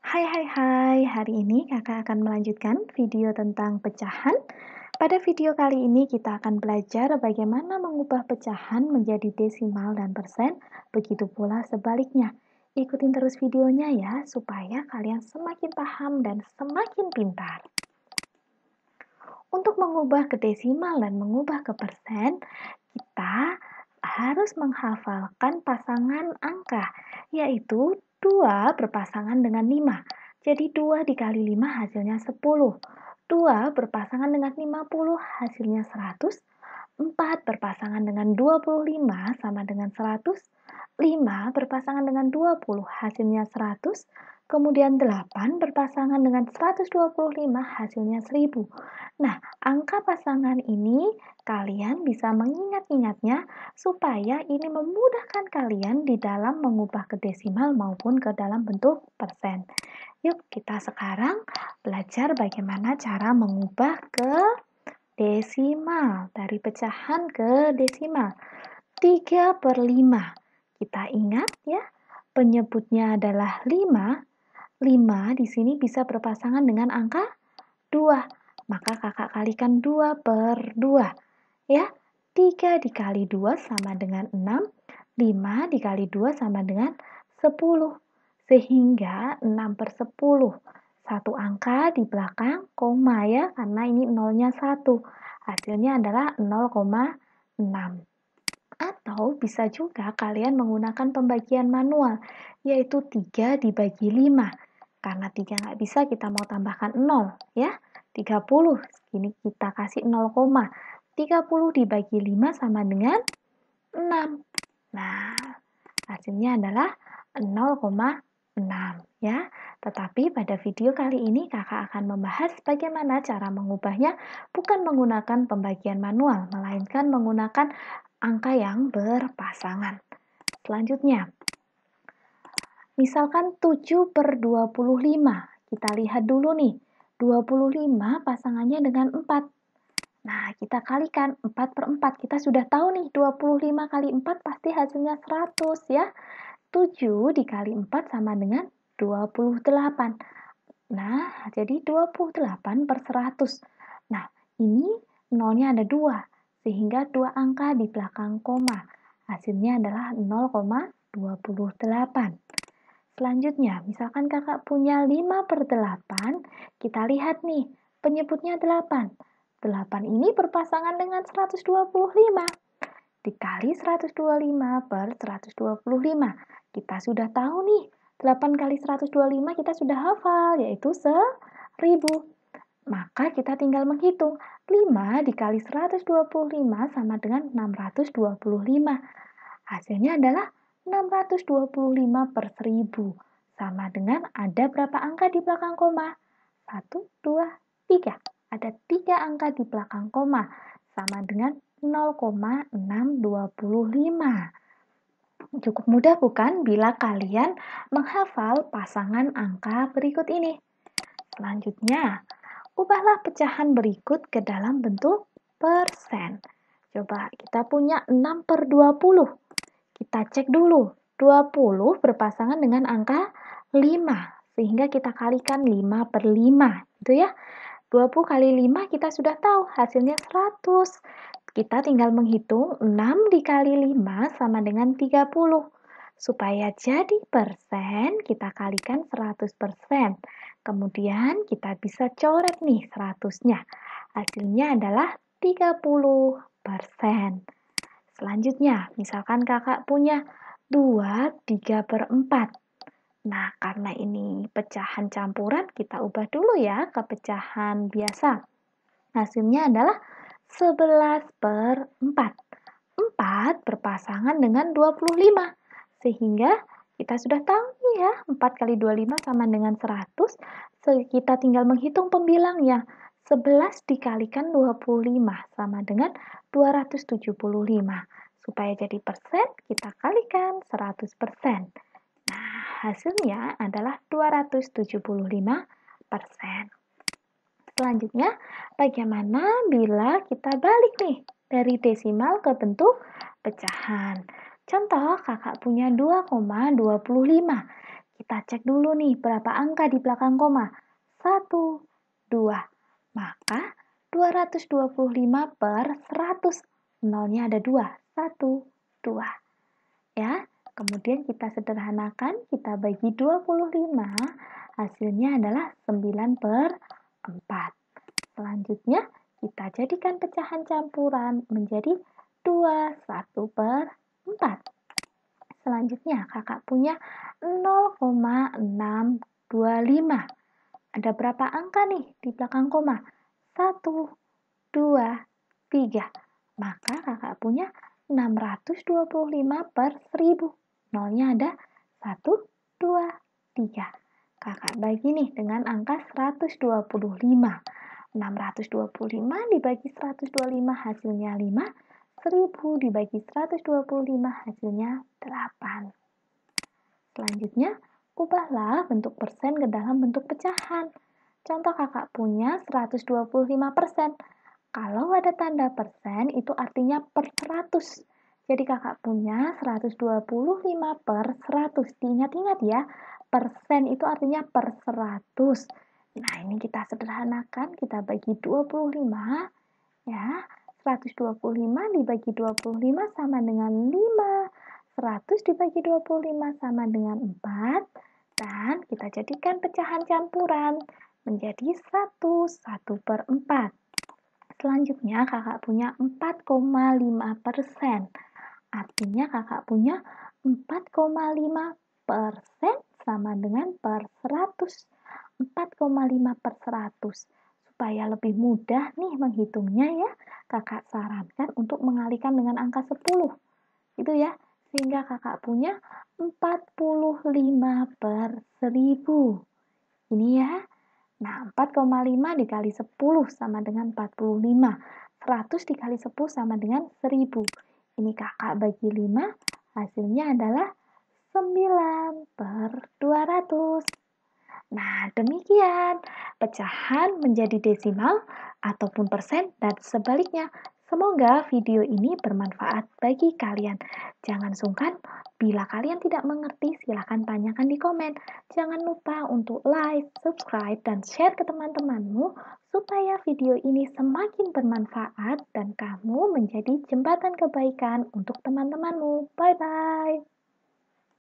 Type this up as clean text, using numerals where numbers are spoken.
Hai, hari ini kakak akan melanjutkan video tentang pecahan. Pada video kali ini kita akan belajar bagaimana mengubah pecahan menjadi desimal dan persen, begitu pula sebaliknya. Ikutin terus videonya ya, supaya kalian semakin paham dan semakin pintar. Untuk mengubah ke desimal dan mengubah ke persen, kita harus menghafalkan pasangan angka, yaitu 2 berpasangan dengan 5. Jadi 2 dikali 5 hasilnya 10. 2 berpasangan dengan 50 hasilnya 100. 4 berpasangan dengan 25 sama dengan 100. 5 berpasangan dengan 20 hasilnya 100. Kemudian 8 berpasangan dengan 125 hasilnya 1000. Nah, angka pasangan ini kalian bisa mengingat-ingatnya supaya ini memudahkan kalian di dalam mengubah ke desimal maupun ke dalam bentuk persen. Yuk, kita sekarang belajar bagaimana cara mengubah ke desimal. Dari pecahan ke desimal. 3/5. Kita ingat ya, penyebutnya adalah 5. 5 di sini bisa berpasangan dengan angka 2. Maka kakak kalikan 2/2. Ya, 3 dikali 2 sama dengan 6. 5 dikali 2 sama dengan 10. Sehingga 6/10. Satu angka di belakang koma ya, karena ini nolnya 1. Hasilnya adalah 0,6. Atau bisa juga kalian menggunakan pembagian manual, yaitu 3 dibagi 5. Karena 3 nggak bisa, kita mau tambahkan 0 ya. 30, ini kita kasih 0, 30 dibagi 5 sama dengan 6. Nah, hasilnya adalah 0,6 ya. Tetapi pada video kali ini kakak akan membahas bagaimana cara mengubahnya bukan menggunakan pembagian manual, melainkan menggunakan angka yang berpasangan. Selanjutnya, misalkan 7/25. Kita lihat dulu nih, 25 pasangannya dengan 4. Nah, kita kalikan 4/4. Kita sudah tahu nih, 25 kali 4 pasti hasilnya 100 ya. 7 dikali 4 sama dengan 28. Nah, jadi 28/100. Nah, ini nolnya ada 2, sehingga 2 angka di belakang koma. Hasilnya adalah 0,28. Selanjutnya, misalkan kakak punya 5/8, kita lihat nih, penyebutnya 8. 8 ini berpasangan dengan 125. Dikali 125/125. Kita sudah tahu nih, 8 kali 125 kita sudah hafal, yaitu 1000. Maka kita tinggal menghitung, 5 dikali 125 sama dengan 625. Hasilnya adalah 625/1000. Sama dengan ada berapa angka di belakang koma? 1, 2, 3. Ada 3 angka di belakang koma. Sama dengan 0,625. Cukup mudah bukan bila kalian menghafal pasangan angka berikut ini. Selanjutnya, ubahlah pecahan berikut ke dalam bentuk persen. Coba kita punya 6/20. Kita cek dulu, 20 berpasangan dengan angka 5, sehingga kita kalikan 5/5, gitu ya. 20 kali 5 kita sudah tahu, hasilnya 100. Kita tinggal menghitung 6 dikali 5 sama dengan 30. Supaya jadi persen, kita kalikan 100%. Kemudian kita bisa coret nih 100-nya. Hasilnya adalah 30%. Selanjutnya, misalkan kakak punya 2, 3/4. Nah, karena ini pecahan campuran, kita ubah dulu ya ke pecahan biasa. Hasilnya adalah 11/4. 4 berpasangan dengan 25. Sehingga kita sudah tahu nih ya, 4 kali 25 sama dengan 100. Kita tinggal menghitung pembilangnya. 11 dikalikan 25 sama dengan 275. Supaya jadi persen, kita kalikan 100%. Nah, hasilnya adalah 275%. Selanjutnya, bagaimana bila kita balik nih dari desimal ke bentuk pecahan? Contoh, kakak punya 2,25. Kita cek dulu nih berapa angka di belakang koma. 1, 2. Maka 225 per 100. Nolnya ada 2. 1, 2. Ya, kemudian kita sederhanakan, kita bagi 25, hasilnya adalah 9 per 4. Selanjutnya, kita jadikan pecahan campuran menjadi 2, 1 per 4. Selanjutnya, kakak punya 0,625. Ada berapa angka nih di belakang koma? 1, 2, 3. Maka kakak punya 625 per 1000. Nolnya ada 1, 2, 3. Kakak bagi nih dengan angka 125. 625 dibagi 125 hasilnya 5. 1000 dibagi 125 hasilnya 8. Selanjutnya, ubahlah bentuk persen ke dalam bentuk pecahan. Contoh kakak punya 125%. Kalau ada tanda persen, itu artinya per 100. Jadi kakak punya 125 per 100. Diingat-ingat ya, persen itu artinya per 100. Nah, ini kita sederhanakan, kita bagi 25. Ya, 125 dibagi 25 sama dengan 5. 100 dibagi 25 sama dengan 4. Dan kita jadikan pecahan campuran menjadi 1 per 4. Selanjutnya kakak punya 4,5%. Artinya kakak punya 4,5% sama dengan per 100. 4,5 per 100. Supaya lebih mudah nih menghitungnya ya, kakak sarankan untuk mengalihkan dengan angka 10. Itu ya, sehingga kakak punya 45 per 1000. Ini ya. Nah, 4,5 dikali 10 sama dengan 45. 100 dikali 10 sama dengan 1000. Ini kakak bagi 5, hasilnya adalah 9 per 200. Nah, demikian pecahan menjadi desimal ataupun persen dan sebaliknya. Semoga video ini bermanfaat bagi kalian. Jangan sungkan, bila kalian tidak mengerti, silahkan tanyakan di komen. Jangan lupa untuk like, subscribe, dan share ke teman-temanmu supaya video ini semakin bermanfaat dan kamu menjadi jembatan kebaikan untuk teman-temanmu. Bye-bye.